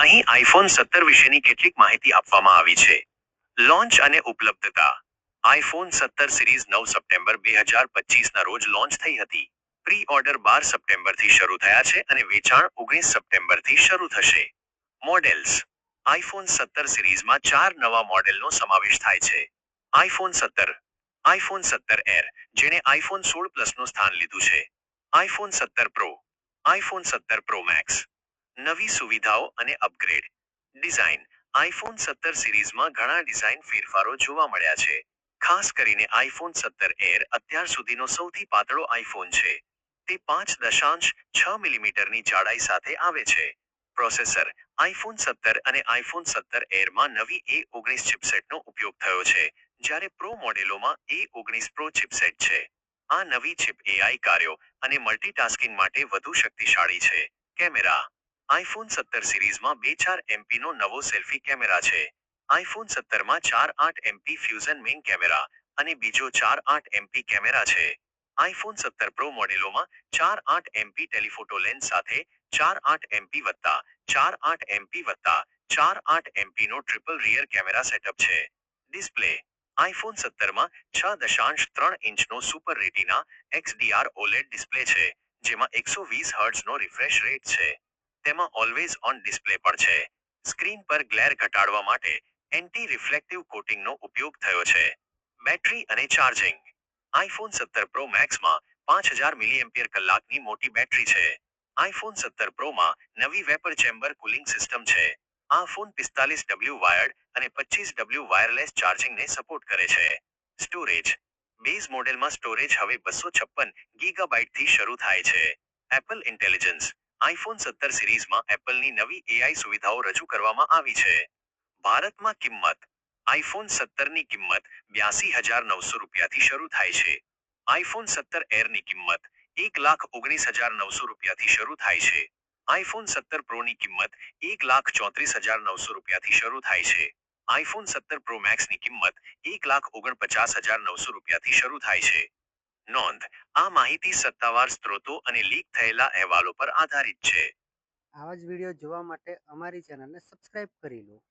અહીં આઈફોન 17 વિશેની કેટલીક માહિતી આપવામાં આવી છે. લોન્ચ અને ઉપલબ્ધતા. આઈફોન 17 સિરીઝ 9 સપ્ટેમ્બર 2025ના રોજ લોન્ચ થઈ હતી. પ્રી ઓર્ડર 12 સપ્ટેમ્બરથી શરૂ થયા છે અને વેચાણ 19 સપ્ટેમ્બરથી શરૂ થશે. મોડેલ્સ. આઈફોન 17 સિરીઝમાં 4 નવા મોડેલનો સમાવેશ થાય છે. આઈફોન 17, આઈફોન 17 એર, જેણે આઈફોન 16 પ્લસનું સ્થાન લીધું છે. IPhone 17 Pro, iPhone 17 Pro Max. નવી સુવિધાઓ અને અપગ્રેડ. ડિઝાઇન. આઈફોન 17 સિરીઝમાં ઘણા ડિઝાઇન ફેરફારો જોવા મળ્યા છે. ખાસ કરીને આઈફોન 17 એર અત્યાર સુધીનો સૌથી પાતળો આઈફોન છે. તે 5.6 મિલીમીટરની જાડાઈ સાથે આવે છે. પ્રોસેસર. આઈફોન 17 અને આઈફોન 17 એરમાં નવી A19 ચિપસેટનો ઉપયોગ થયો છે, જ્યારે પ્રો મોડેલોમાં A19 પ્રો ચિપસેટ છે. આ નવી ચિપ AI કાર્યો અને મલ્ટીટાસ્કિંગ માટે વધુ શક્તિશાળી છે. કેમેરા. આઈફોન 17 સિરીઝમાં 2.4 એમપીનો નવો સેલ્ફી કેમેરા છે. આઈફોન 17માં 4.8 એમપી ફ્યુઝન મેઇન કેમેરા અને બીજો 4.8 એમપી કેમેરા છે. આઈફોન 17 પ્રો મોડેલોમાં 4.8 એમપી ટેલિફોટો લેન્સ સાથે 4.8 એમપી વત્તા 4.8 એમપી વત્તા 4.8 એમપીનો ટ્રિપલ રિયર કેમેરા સેટઅપ છે. ડિસ્પ્લે. આઈફોન 17માં 6.3 ઇંચનો super retina XDR OLED display છે, જેમાં 120 હર્ટ્ઝનો રિફ્રેશ રેટ છે. તેમાં ઓલવેઝ ઓન ડિસ્પ્લે પણ છે. સ્ક્રીન પર ગ્લેર ઘટાડવા માટે એન્ટી રિફ્લેક્ટિવ કોટિંગનો ઉપયોગ થયો છે. બેટરી અને ચાર્જિંગ. આઈફોન 17 પ્રો મેક્સમાં 5000 મિલીએમ્પિયર કલાકની મોટી બેટરી છે. આઈફોન 17 પ્રોમાં નવી વેપર ચેમ્બર કુલિંગ સિસ્ટમ છે. આ ફોન 45W વાયર્ડ અને 25W વાયરલેસ ચાર્જિંગને સપોર્ટ કરે છે. સ્ટોરેજ. બેઝ મોડેલમાં સ્ટોરેજ હવે 256 GB થી શરૂ થાય છે. Apple intelligence. આઈફોન 17 સિરીઝમાં એપલની નવી AI સુવિધાઓ રજૂ કરવામાં આવી છે. ભારતમાં કિંમત. આઈફોન 17ની કિંમત 82,900 રૂપિયાથી શરૂ થાય છે. આઈફોન 17 એરની કિંમત 1,19,900 રૂપિયાથી શરૂ થાય છે. આઈફોન 17 પ્રોની કિંમત 1,34,900 રૂપિયાથી શરૂ થાય છે. આઈફોન 17 પ્રો મેક્સની કિંમત 1,49,900 રૂપિયાથી શરૂ થાય છે. નોંધ. આ માહિતી સત્તાવાર સ્ત્રોતો અને લીક થયેલા અહેવાલો પર આધારિત છે. આવા જ વિડીયો જોવા માટે અમારી ચેનલને સબસ્ક્રાઇબ કરી લો.